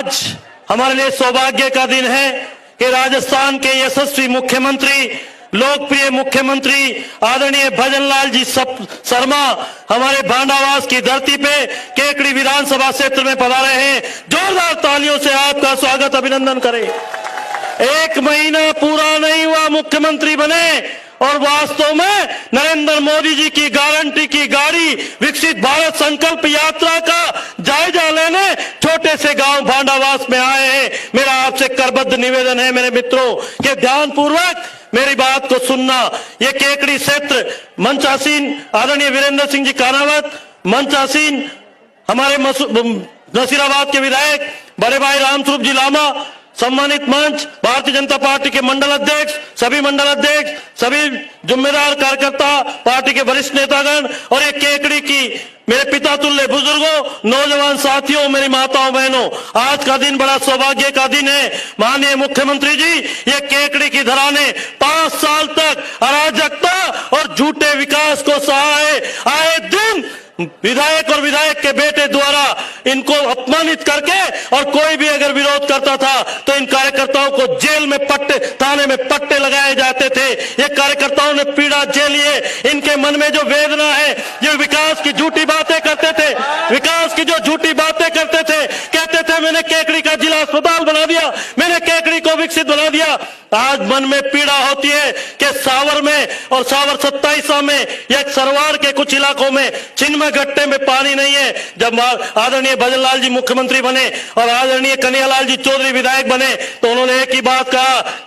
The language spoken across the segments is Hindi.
आज हमारे लिए सौभाग्य का दिन है कि राजस्थान के यशस्वी मुख्यमंत्री, लोकप्रिय मुख्यमंत्री आदरणीय भजनलाल जी शर्मा हमारे भांडावास की धरती पे केकड़ी विधानसभा क्षेत्र में पधारे हैं। जोरदार तालियों से आपका स्वागत, अभिनंदन करें। 1 महीना पूरा नहीं हुआ मुख्यमंत्री बने और वास्तव में नरेंद्र मोदी जी की गारंटी की गाड़ी विकसित भारत संकल्प यात्रा का जायजा लेने छोटे से गांव भांडावास में आए हैं। मेरा आपसे करबद्ध निवेदन है मेरे मित्रों कि ध्यानपूर्वक मेरी बात को सुनना। ये केकड़ी क्षेत्र मंचासीन आदरणीय वीरेंद्र सिंह जी कानावत, मंचासीन हमारे नसीराबाद के विधायक बड़े भाई रामस्वरूप जी लामा, सम्मानित मंच भारतीय जनता पार्टी के मंडल अध्यक्ष, सभी मंडल अध्यक्ष, सभी जिम्मेदार कार्यकर्ता, पार्टी के वरिष्ठ नेतागण और एक केकड़ी की मेरे पिता तुल्य बुजुर्गों, नौजवान साथियों, मेरी माताओं बहनों, आज का दिन बड़ा सौभाग्य का दिन है। माननीय मुख्यमंत्री जी, ये केकड़ी की धरा ने 5 साल तक अराजकता और झूठे विकास को सहा है। आए दिन विधायक और विधायक के बेटे द्वारा इनको अपमानित करके और कोई भी अगर विरोध करता था तो इन कार्यकर्ताओं को जेल में पट्टे, थाने में पट्टे लगाए जाते थे। ये कार्यकर्ताओं ने पीड़ा झेली है। इनके मन में जो वेदना है, ये विकास की झूठी बातें करते थे, विकास की जो झूठी बातें करते थे, कहते थे मैंने केकड़ी का जिला अस्पताल बना दिया, मैंने केकड़ी को विकसित बना दिया। आज मन में पीड़ा होती है कि सावर में और सावर 27 में या सरवार के कुछ इलाकों में छिन्नमय गट्टे में पानी नहीं है। जब आदरणीय भजनलाल जी मुख्यमंत्री बने और आदरणीय कन्हैयालाल जी चौधरी विधायक बने तो उन्होंने एक ही बात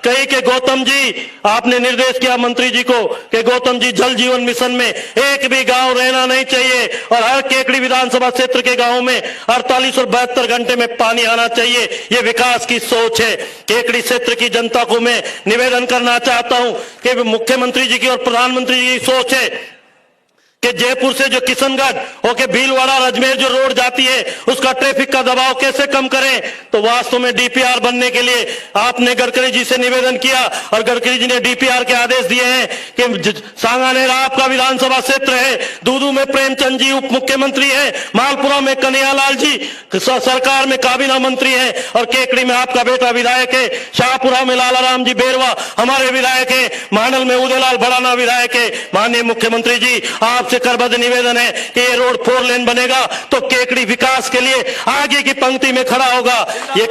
कही कि गौतम जी, आपने निर्देश किया मंत्री जी को कि गौतम जी जल जीवन मिशन में एक भी गांव रहना नहीं चाहिए और हर केकड़ी विधानसभा क्षेत्र के गांव में 48 और 72 घंटे में पानी आना चाहिए। ये विकास की सोच है। केकड़ी क्षेत्र की जनता को मैं निवेदन करना चाहता हूं कि मुख्यमंत्री जी की और प्रधानमंत्री जी की सोच है कि जयपुर से जो किशनगढ़ होके भीलवाड़ा अजमेर जो रोड जाती है उसका ट्रैफिक का दबाव कैसे कम करें। तो वास्तव में डीपीआर बनने के लिए आपने गडकरी जी से निवेदन किया और गडकरी जी ने डीपीआर के आदेश दिए हैं कि सांगानेर आपका विधानसभा क्षेत्र है, दूदू में प्रेमचंद जी उप मुख्यमंत्री है, मालपुरा में कन्हैयालाल जी सरकार में काबीना मंत्री है और केकड़ी में आपका बेटा विधायक है, शाहपुरा में लालाराम जी बेरवा हमारे विधायक है, मांडल में उदयलाल भड़ाना विधायक है। माननीय मुख्यमंत्री जी, आपसे करबद्ध निवेदन है कि ये रोड 4 लेन बनेगा तो केकड़ी विकास के लिए आगे की पंक्ति में खड़ा होगा। ये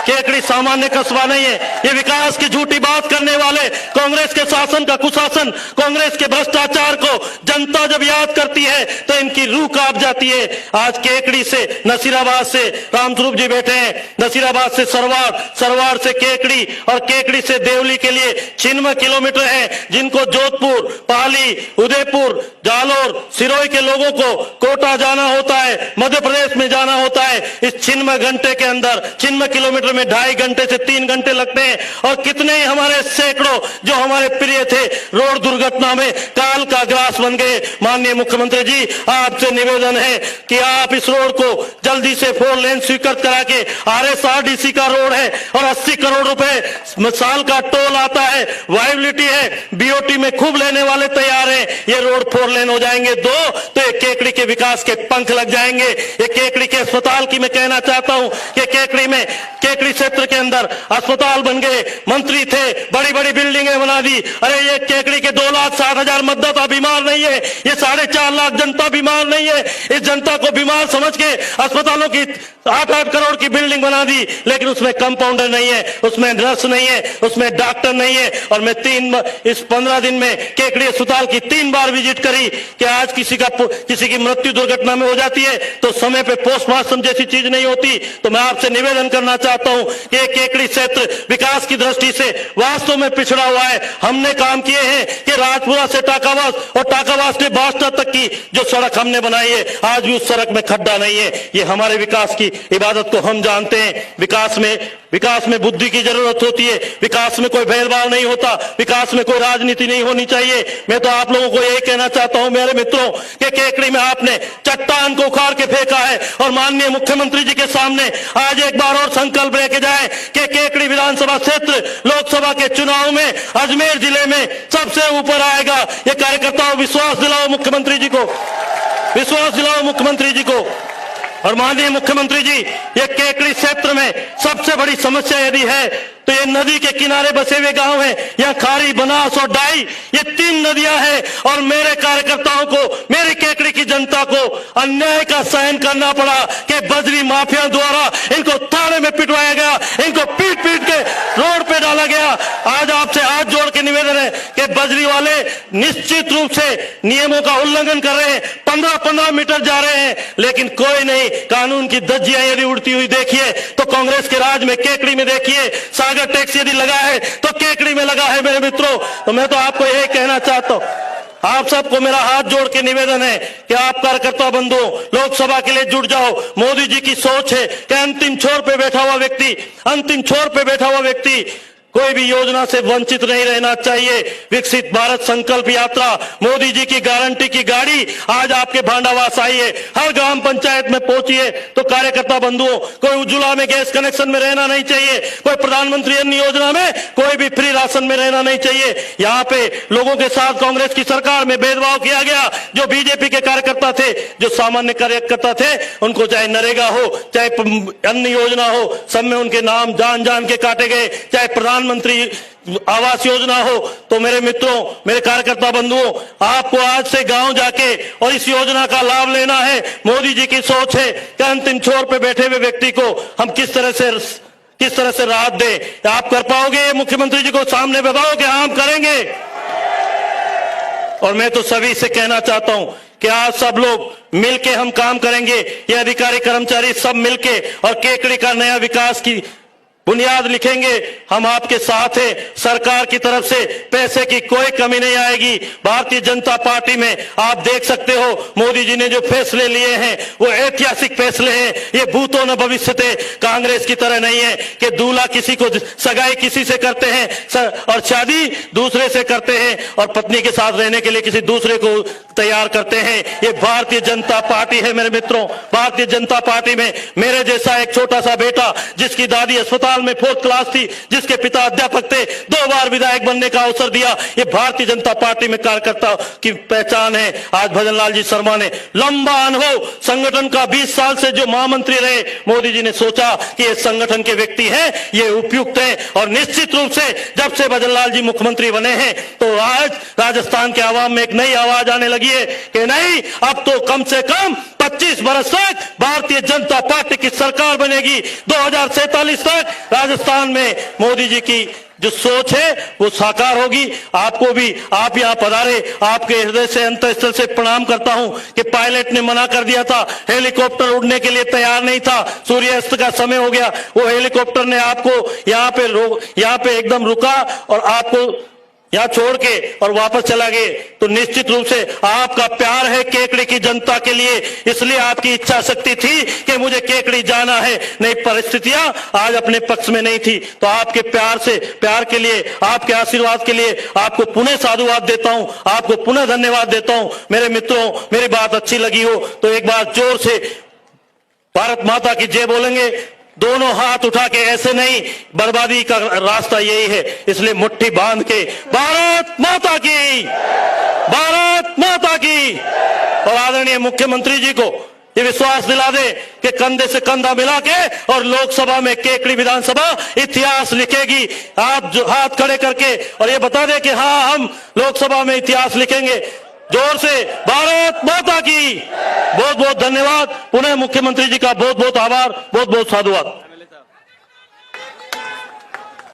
केकड़ी सामान्य कस्बा नहीं है। ये विकास की झूठी बात करने वाले कांग्रेस के शासन का कुशासन, कांग्रेस के भ्रष्टाचार को जनता जब याद करती है तो इनकी रूह कांप जाती है। आज केकड़ी से नसीराबाद से रामस्वरूप जी बैठे हैं, नसीराबाद से सरवार, सरवार से केकड़ी और केकड़ी से देवली के लिए 96 किलोमीटर है, जिनको जोधपुर, पाली, उदयपुर, जालोर, सिरोही के लोगों को कोटा जाना होता है, मध्य प्रदेश में जाना होता है। इस 96 घंटे के अंदर 96 किलोमीटर में 2.5 घंटे से 3 घंटे लगते हैं और कितने ही हमारे सैकड़ों जो हमारे प्रिय थे रोड दुर्घटना में काल का ग्रास बन गए। माननीय मुख्यमंत्री जी, आपसे निवेदन है कि आप इस रोड को जल्दी से 4 लेन स्वीकृत करा के, RSRDC का रोड है और 80 करोड़ रुपए साल का टोल आता है, वायबिलिटी है, BOT में खूब लेने वाले तैयार है। ये रोड 4 लेन हो जाएंगे 2 तो ये केकड़ी के विकास के पंख लग जाएंगे। ये केकड़ी के अस्पताल की मैं कहना चाहता हूं कि केकड़ी में, केकड़ी क्षेत्र के अंदर अस्पताल बन गए, मंत्री थे, बड़ी बड़ी बिल्डिंगें बना दी। अरे ये केकड़ी के 2,60,000 मतदाता बीमार नहीं है, ये 4.5 लाख जनता बीमार नहीं है। इस जनता को बीमार समझ के अस्पतालों की 8-8 करोड़ की बिल्डिंग बना दी, लेकिन उसमें कंपाउंडर नहीं है, उसमें नर्स नहीं है, उसमें डॉक्टर नहीं है। और मैं इस 15 दिन में केकड़ी अस्पताल की 3 बार विजिट करी कि आज किसी की मृत्यु दुर्घटना में हो जाती है तो समय पे पोस्टमार्टम जैसी चीज नहीं होती। तो मैं आपसे निवेदन करना चाहता हूं कि केकड़ी क्षेत्र विकास की दृष्टि से वास्तव में पिछड़ा हुआ है। हमने काम किए हैं कि राजपुरा से टाकावास और टाकावास से बास्ता तक की जो सड़क हमने बनाई है, आज भी उस सड़क में खड्डा नहीं है। ये हमारे विकास की इबादत को हम जानते हैं। विकास में बुद्धि की जरूरत होती है, विकास में कोई भेदभाव नहीं होता, विकास में कोई राजनीति नहीं होनी चाहिए। मैं तो आप लोगों को यही कहना चाहता हूं मेरे मित्रों कि केकड़ी में आपने चट्टान को उखाड़ के फेंका है और माननीय मुख्यमंत्री जी के सामने आज एक बार और संकल्प लेके जाए कि केकड़ी विधानसभा क्षेत्र लोकसभा के चुनाव में अजमेर जिले में सबसे ऊपर आएगा। ये कार्यकर्ताओं विश्वास दिलाओ मुख्यमंत्री जी को, विश्वास दिलाओ मुख्यमंत्री जी को। और माननीय मुख्यमंत्री जी, ये केकड़ी क्षेत्र में सबसे बड़ी समस्या यदि है तो ये नदी के किनारे बसे हुए गांव हैं। यहाँ खारी, बनास और डाई, ये 3 नदियां हैं और मेरे कार्यकर्ताओं को, मेरी केकड़ी की जनता को अन्याय का सहन करना पड़ा कि बजरी माफिया द्वारा इनको थाने में पिटवाया गया, इनको पीट पीट के रोड पे डाला गया। आज आपसे हाथ जोड़ के निवेदन है कि बजरी वाले निश्चित रूप से नियमों का उल्लंघन कर रहे हैं, 15-15 मीटर जा रहे हैं, लेकिन कोई नहीं। कानून की धज्जियां यदि उड़ती हुई देखिए तो कांग्रेस के राज में केकड़ी में देखिए, सागर टैक्स यदि लगा है तो केकड़ी में लगा है। मेरे मित्रों, तो मैं तो आपको यही कहना चाहता हूं, आप सबको मेरा हाथ जोड़ के निवेदन है कि आप कार्यकर्ता बंधु लोकसभा के लिए जुट जाओ। मोदी जी की सोच है कि अंतिम छोर पे बैठा हुआ व्यक्ति कोई भी योजना से वंचित नहीं रहना चाहिए। विकसित भारत संकल्प यात्रा, मोदी जी की गारंटी की गाड़ी आज आपके भांडावास आई है, हर ग्राम पंचायत में पहुंची है। तो कार्यकर्ता बंधुओं, कोई उज्ज्वला में गैस कनेक्शन में रहना नहीं चाहिए, कोई प्रधानमंत्री अन्न योजना में कोई भी फ्री राशन में रहना नहीं चाहिए। यहाँ पे लोगों के साथ कांग्रेस की सरकार में भेदभाव किया गया। जो बीजेपी के कार्यकर्ता थे, जो सामान्य कार्यकर्ता थे, उनको चाहे नरेगा हो, चाहे अन्न योजना हो, सब में उनके नाम जान जान के काटे गए, चाहे प्रधानमंत्री आवास योजना हो। तो मेरे मित्रों, मेरे कार्यकर्ता बंधुओं, आपको आज से गांव जाके और इस योजना का लाभ लेना है। मोदी जी की सोच है कि अंतिम छोर पे बैठे हुए व्यक्ति को हम किस तरह से राहत दें। आप कर पाओगे? मुख्यमंत्री जी को सामने बताओ कि हम करेंगे। और मैं तो सभी से कहना चाहता हूं कि आज सब लोग मिलके हम काम करेंगे, ये अधिकारी कर्मचारी सब मिलके, और केकड़ी का नया विकास की बुनियाद लिखेंगे। हम आपके साथ हैं। सरकार की तरफ से पैसे की कोई कमी नहीं आएगी। भारतीय जनता पार्टी में आप देख सकते हो, मोदी जी ने जो फैसले लिए हैं वो ऐतिहासिक फैसले हैं। ये भूतों न भविष्यते, कांग्रेस की तरह नहीं है कि दूल्हा किसी को सगाई किसी से करते हैं और शादी दूसरे से करते हैं और पत्नी के साथ रहने के लिए किसी दूसरे को तैयार करते हैं। ये भारतीय जनता पार्टी है। मेरे मित्रों, भारतीय जनता पार्टी में मेरे जैसा एक छोटा सा बेटा, जिसकी दादी अस्पताल में 4th क्लास थी, जिसके पिता अध्यापक थे, 2 बार विधायक बनने का अवसर दिया, ये भारतीय जनता पार्टी में कार्यकर्ता की पहचान है। आज भजनलाल जी शर्मा ने लंबा अनुभव संगठन का, 20 साल से जो महामंत्री रहे, मोदी जी ने सोचा कि ये संगठन के व्यक्ति हैं, ये उपयुक्त है। और निश्चित रूप से जब से भजनलाल जी मुख्यमंत्री बने हैं तो आज राजस्थान के आवाम में एक नई आवाज आने लगी है कि नहीं, अब तो कम से कम 25 बरस तक भारतीय जनता पार्टी की सरकार बनेगी। 2047 तक राजस्थान में मोदी जी की जो सोच है वो साकार होगी। आपको भी, आप यहाँ पधारे, आपके हृदय से, अंतःस्थल से प्रणाम करता हूं कि पायलट ने मना कर दिया था, हेलीकॉप्टर उड़ने के लिए तैयार नहीं था, सूर्यास्त का समय हो गया, वो हेलीकॉप्टर ने आपको यहाँ पे एकदम रुका और आपको यहाँ छोड़ के और वापस चला गए। तो निश्चित रूप से आपका प्यार है केकड़ी की जनता के लिए, इसलिए आपकी इच्छा शक्ति थी कि मुझे केकड़ी जाना है। नहीं, परिस्थितियां आज अपने पक्ष में नहीं थी। तो आपके प्यार के लिए, आपके आशीर्वाद के लिए आपको पुनः साधुवाद देता हूं, आपको पुनः धन्यवाद देता हूं। मेरे मित्रों, मेरी बात अच्छी लगी हो तो एक बार जोर से भारत माता की जय बोलेंगे। दोनों हाथ उठा के, ऐसे नहीं, बर्बादी का रास्ता यही है। इसलिए मुट्ठी बांध के भारत माता की, भारत माता की। और आदरणीय मुख्यमंत्री जी को ये विश्वास दिला दे कि कंधे से कंधा मिला के और लोकसभा में केकड़ी विधानसभा इतिहास लिखेगी। आप जो हाथ खड़े करके और ये बता दे कि हाँ, हम लोकसभा में इतिहास लिखेंगे। जोर से भारत माता की। बहुत बहुत धन्यवाद। पुनः मुख्यमंत्री जी का बहुत बहुत आभार, बहुत बहुत साधुवाद।